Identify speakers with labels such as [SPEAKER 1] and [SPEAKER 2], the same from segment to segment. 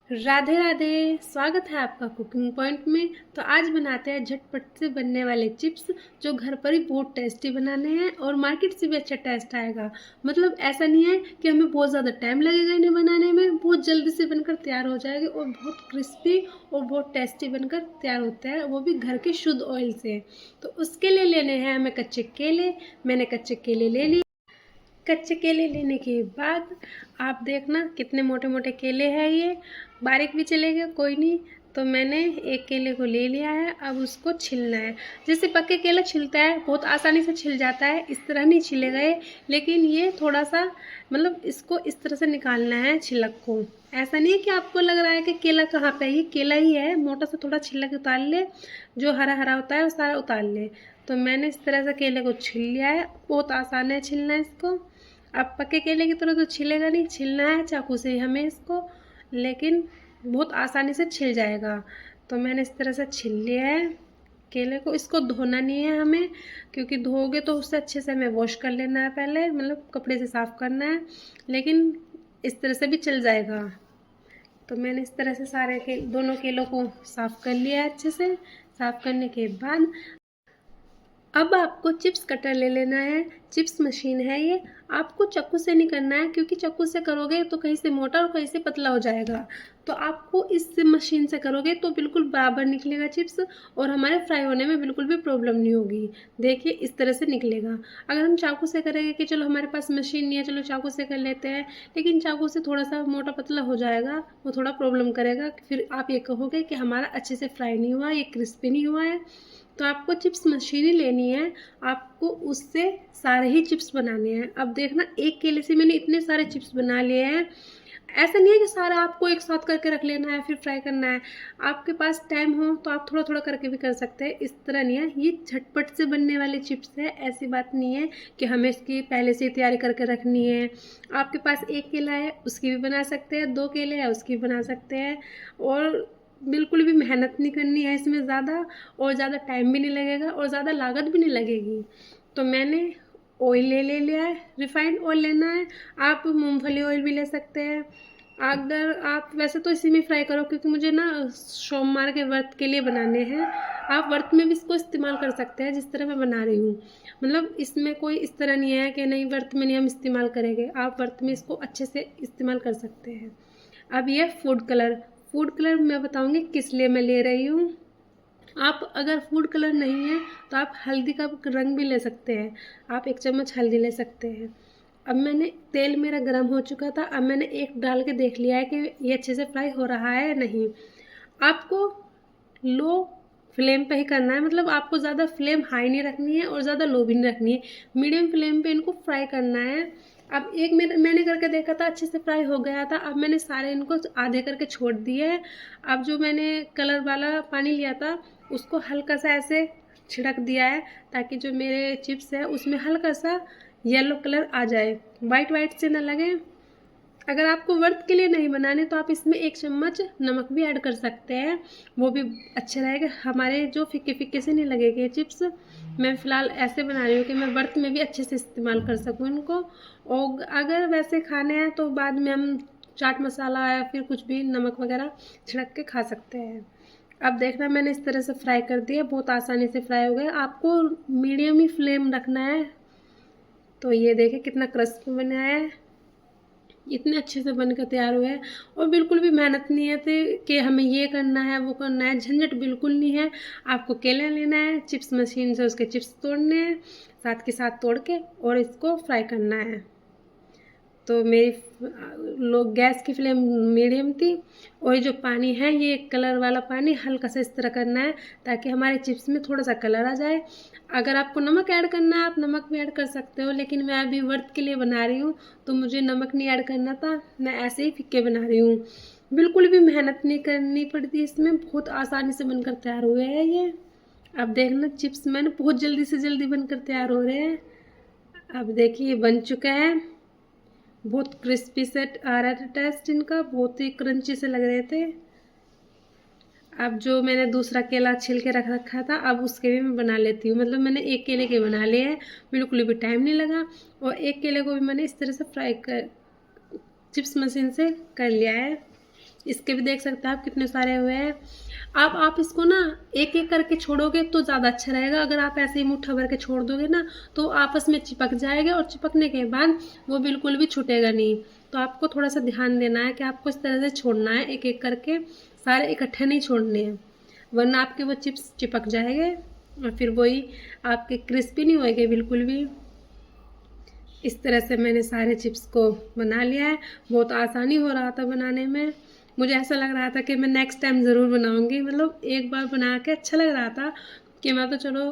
[SPEAKER 1] राधे राधे। स्वागत है आपका कुकिंग पॉइंट में। तो आज बनाते हैं झटपट से बनने वाले चिप्स जो घर पर ही बहुत टेस्टी बनाने हैं और मार्केट से भी अच्छा टेस्ट आएगा। मतलब ऐसा नहीं है कि हमें बहुत ज़्यादा टाइम लगेगा इन्हें बनाने में, बहुत जल्दी से बनकर तैयार हो जाएगी और बहुत क्रिस्पी और बहुत टेस्टी बनकर तैयार होता है, वो भी घर के शुद्ध ऑयल से। तो उसके लिए लेने हैं हमें कच्चे केले। मैंने कच्चे केले ले लिए। कच्चे केले लेने के बाद आप देखना कितने मोटे मोटे केले हैं, ये बारीक भी चलेगा कोई नहीं। तो मैंने एक केले को ले लिया है, अब उसको छिलना है। जैसे पक्के केला छिलता है बहुत आसानी से छिल जाता है, इस तरह नहीं छिलेगा ये। लेकिन ये थोड़ा सा मतलब इसको इस तरह से निकालना है छिलक को। ऐसा नहीं है कि आपको लग रहा है कि केला कहाँ पे है, ये केला ही है। मोटा सा थोड़ा छिलक उतार ले, जो हरा हरा होता है वो सारा उतार ले। तो मैंने इस तरह से केले को छिल लिया है, बहुत आसान है छिलना इसको। अब पके केले की तरह तो छिलेगा नहीं, छिलना है चाकू से हमें इसको, लेकिन बहुत आसानी से छिल जाएगा। तो मैंने इस तरह से छिल लिया है केले को। इसको धोना नहीं है हमें, क्योंकि धोगे तो उससे अच्छे से हमें वॉश कर लेना है पहले, मतलब कपड़े से साफ़ करना है। लेकिन इस तरह से भी चल जाएगा। तो मैंने इस तरह से सारे के दोनों केलों को साफ़ कर लिया है अच्छे से। साफ़ करने के बाद अब आपको चिप्स कटर ले लेना है। चिप्स मशीन है ये। आपको चाकू से नहीं करना है, क्योंकि चाकू से करोगे तो कहीं से मोटा और कहीं से पतला हो जाएगा। तो आपको इस मशीन से करोगे तो बिल्कुल बराबर निकलेगा चिप्स, और हमारे फ्राई होने में बिल्कुल भी प्रॉब्लम नहीं होगी। देखिए इस तरह से निकलेगा। अगर हम चाकू से करेंगे कि चलो हमारे पास मशीन नहीं है, चलो चाकू से कर लेते हैं, लेकिन चाकू से थोड़ा सा मोटा पतला हो जाएगा, वो थोड़ा प्रॉब्लम करेगा। फिर आप ये कहोगे कि हमारा अच्छे से फ्राई नहीं हुआ, ये क्रिस्पी नहीं हुआ है। तो आपको चिप्स मशीन ही लेनी है। आपको उससे सारे ही चिप्स बनाने हैं। अब देखना, एक केले से मैंने इतने सारे चिप्स बना लिए हैं। ऐसा नहीं है कि सारा आपको एक साथ करके रख लेना है फिर फ्राई करना है। आपके पास टाइम हो तो आप थोड़ा थोड़ा करके भी कर सकते हैं, इस तरह नहीं है। ये झटपट से बनने वाले चिप्स है, ऐसी बात नहीं है कि हमें इसकी पहले से ही तैयारी करके रखनी है। आपके पास एक केला है उसकी भी बना सकते हैं, दो केले हैं उसकी भी बना सकते हैं। और बिल्कुल भी मेहनत नहीं करनी है इसमें ज़्यादा, और ज़्यादा टाइम भी नहीं लगेगा और ज़्यादा लागत भी नहीं लगेगी। तो मैंने ऑयल ले लिया है, रिफाइंड ऑयल लेना है। आप मूंगफली ऑयल भी ले सकते हैं। अगर आप वैसे तो इसी में फ्राई करो, क्योंकि मुझे ना सोमवार के व्रत के लिए बनाने हैं। आप व्रत में भी इसको इस्तेमाल कर सकते हैं जिस तरह मैं बना रही हूँ। मतलब इसमें कोई इस तरह नहीं है कि नहीं व्रत में नहीं हम इस्तेमाल करेंगे, आप व्रत में इसको अच्छे से इस्तेमाल कर सकते हैं। अब ये फूड कलर मैं बताऊंगी किस लिए मैं ले रही हूँ। आप अगर फूड कलर नहीं है तो आप हल्दी का रंग भी ले सकते हैं। आप एक चम्मच हल्दी ले सकते हैं। अब मैंने तेल मेरा गर्म हो चुका था, अब मैंने एक डाल के देख लिया है कि ये अच्छे से फ्राई हो रहा है या नहीं। आपको लो फ्लेम पे ही करना है, मतलब आपको ज़्यादा फ्लेम हाई नहीं रखनी है और ज़्यादा लो भी नहीं रखनी है। मीडियम फ्लेम पे इनको फ्राई करना है। अब एक मैंने करके देखा था, अच्छे से फ्राई हो गया था। अब मैंने सारे इनको आधे करके छोड़ दिए है। अब जो मैंने कलर वाला पानी लिया था उसको हल्का सा ऐसे छिड़क दिया है, ताकि जो मेरे चिप्स है उसमें हल्का सा येलो कलर आ जाए, वाइट वाइट से ना लगे। अगर आपको व्रत के लिए नहीं बनाने तो आप इसमें एक चम्मच नमक भी ऐड कर सकते हैं, वो भी अच्छा रहेगा। हमारे जो फीके फीके से नहीं लगेंगे चिप्स। मैं फ़िलहाल ऐसे बना रही हूँ कि मैं व्रत में भी अच्छे से इस्तेमाल कर सकूँ इनको। और अगर वैसे खाने हैं तो बाद में हम चाट मसाला या फिर कुछ भी नमक वगैरह छिड़क के खा सकते हैं। अब देखना, मैंने इस तरह से फ्राई कर दिया, बहुत आसानी से फ्राई हो गया। आपको मीडियम ही फ्लेम रखना है। तो ये देखिए कितना क्रिस्पी बना है, इतने अच्छे से बनकर तैयार हुए हैं। और बिल्कुल भी मेहनत नहीं है कि हमें ये करना है वो करना है, झंझट बिल्कुल नहीं है। आपको केला लेना है, चिप्स मशीन से उसके चिप्स तोड़ने हैं, साथ के साथ तोड़ के और इसको फ्राई करना है। तो मेरी लोग गैस की फ्लेम मीडियम थी। और ये जो पानी है ये कलर वाला पानी हल्का सा इस तरह करना है, ताकि हमारे चिप्स में थोड़ा सा कलर आ जाए। अगर आपको नमक ऐड करना है आप नमक भी ऐड कर सकते हो, लेकिन मैं अभी व्रत के लिए बना रही हूँ तो मुझे नमक नहीं ऐड करना था, मैं ऐसे ही फीके बना रही हूँ। बिल्कुल भी मेहनत नहीं करनी पड़ती इसमें, बहुत आसानी से बनकर तैयार हुए हैं ये। अब देखना चिप्स मैंने बहुत जल्दी से जल्दी बनकर तैयार हो रहे हैं। अब देखिए ये बन चुका है, बहुत क्रिस्पी सेट आ रहा था टेस्ट इनका, बहुत ही क्रंची से लग रहे थे। अब जो मैंने दूसरा केला छिल के रख रखा था अब उसके भी मैं बना लेती हूँ। मतलब मैंने एक केले के बना लिए हैं, बिल्कुल भी टाइम नहीं लगा। और एक केले को भी मैंने इस तरह से फ्राई कर चिप्स मशीन से कर लिया है। इसके भी देख सकते हैं आप कितने सारे हुए हैं। अब आप इसको ना एक एक करके छोड़ोगे तो ज़्यादा अच्छा रहेगा। अगर आप ऐसे ही मुट्ठा भर के छोड़ दोगे ना तो आपस में चिपक जाएगा, और चिपकने के बाद वो बिल्कुल भी छूटेगा नहीं। तो आपको थोड़ा सा ध्यान देना है कि आपको इस तरह से छोड़ना है, एक एक करके, सारे इकट्ठे नहीं छोड़ने हैं, वरना आपके वो चिप्स चिपक जाएंगे और फिर वही आपके क्रिस्पी नहीं होएंगे बिल्कुल भी। इस तरह से मैंने सारे चिप्स को बना लिया है। बहुत आसानी हो रहा था बनाने में। मुझे ऐसा लग रहा था कि मैं नेक्स्ट टाइम ज़रूर बनाऊंगी। मतलब एक बार बना के अच्छा लग रहा था कि मैं तो चलो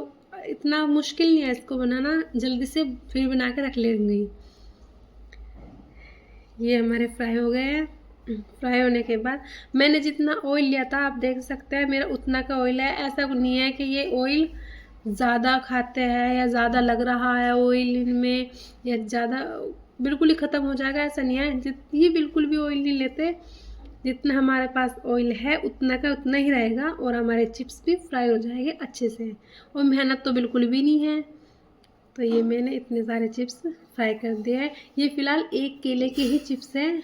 [SPEAKER 1] इतना मुश्किल नहीं है इसको बनाना, जल्दी से फिर बना के रख लेंगी। ये हमारे फ्राई हो गए हैं। फ्राई होने के बाद मैंने जितना ऑयल लिया था आप देख सकते हैं मेरा उतना का ऑयल है। ऐसा नहीं है कि ये ऑयल ज़्यादा खाते हैं या ज़्यादा लग रहा है ऑयल इनमें, या ज़्यादा बिल्कुल ही ख़त्म हो जाएगा, ऐसा नहीं है। ये बिल्कुल भी ऑयल नहीं लेते। जितना हमारे पास ऑयल है उतना का उतना ही रहेगा, और हमारे चिप्स भी फ्राई हो जाएंगे अच्छे से, और मेहनत तो बिल्कुल भी नहीं है। तो ये मैंने इतने सारे चिप्स फ्राई कर दिए हैं। ये फ़िलहाल एक केले के ही चिप्स हैं।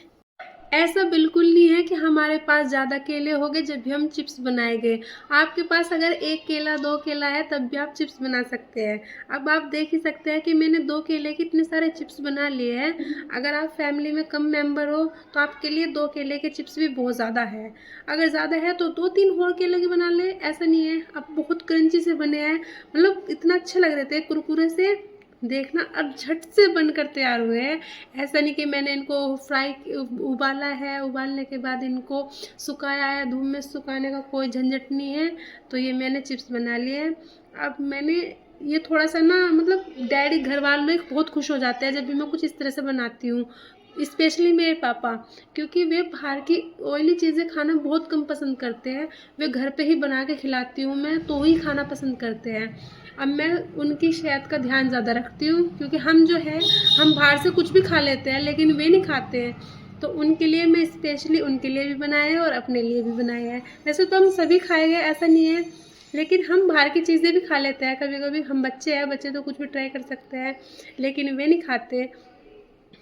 [SPEAKER 1] ऐसा बिल्कुल नहीं है कि हमारे पास ज़्यादा केले हो गए जब भी हम चिप्स बनाएंगे। आपके पास अगर एक केला दो केला है तब भी आप चिप्स बना सकते हैं। अब आप देख ही सकते हैं कि मैंने 2 केले के इतने सारे चिप्स बना लिए हैं। अगर आप फैमिली में कम मेंबर हो तो आपके लिए 2 केले के चिप्स भी बहुत ज़्यादा है। अगर ज़्यादा है तो 2-3 और केले के बना ले, ऐसा नहीं है। अब बहुत क्रंची से बने हैं, मतलब इतना अच्छे लग रहे थे कुरकुरे से, देखना अब झट से बनकर तैयार हुए हैं। ऐसा नहीं कि मैंने इनको फ्राई उबाला है, उबालने के बाद इनको सुखाया है, धूप में सुखाने का कोई झंझट नहीं है। तो ये मैंने चिप्स बना लिए हैं। अब मैंने ये थोड़ा सा ना, मतलब डैडी घर वाले बहुत खुश हो जाते हैं जब भी मैं कुछ इस तरह से बनाती हूँ, स्पेशली मेरे पापा, क्योंकि वे बाहर की ऑयली चीज़ें खाना बहुत कम पसंद करते हैं। वे घर पे ही बना के खिलाती हूँ मैं तो ही खाना पसंद करते हैं। अब मैं उनकी सेहत का ध्यान ज़्यादा रखती हूँ, क्योंकि हम जो है हम बाहर से कुछ भी खा लेते हैं लेकिन वे नहीं खाते हैं। तो उनके लिए मैं स्पेशली उनके लिए भी बनाया है और अपने लिए भी बनाया है। वैसे तो हम सभी खाएंगे ऐसा नहीं है, लेकिन हम बाहर की चीज़ें भी खा लेते हैं कभी कभी। हम बच्चे हैं, बच्चे तो कुछ भी ट्राई कर सकते हैं, लेकिन वे नहीं खाते।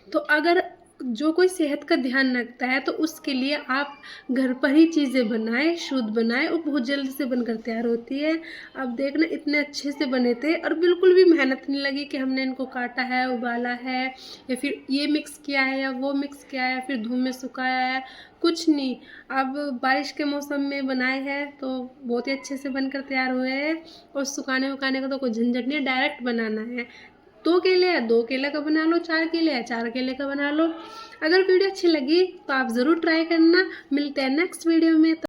[SPEAKER 1] तो अगर जो कोई सेहत का ध्यान रखता है तो उसके लिए आप घर पर ही चीज़ें बनाएं, शुद्ध बनाएं, और बहुत जल्दी से बनकर तैयार होती है। अब देखना इतने अच्छे से बने थे और बिल्कुल भी मेहनत नहीं लगी कि हमने इनको काटा है, उबाला है, या फिर ये मिक्स किया है या वो मिक्स किया है, फिर धूप में सुखाया है, कुछ नहीं। अब बारिश के मौसम में बनाए हैं तो बहुत ही अच्छे से बनकर तैयार हुए हैं, और सुखाने उखाने का तो कोई झंझट नहीं है, डायरेक्ट बनाना है। 2 केले है 2 केले का बना लो, 4 केले है 4 केले का बना लो। अगर वीडियो अच्छी लगी तो आप ज़रूर ट्राई करना। मिलते हैं नेक्स्ट वीडियो में।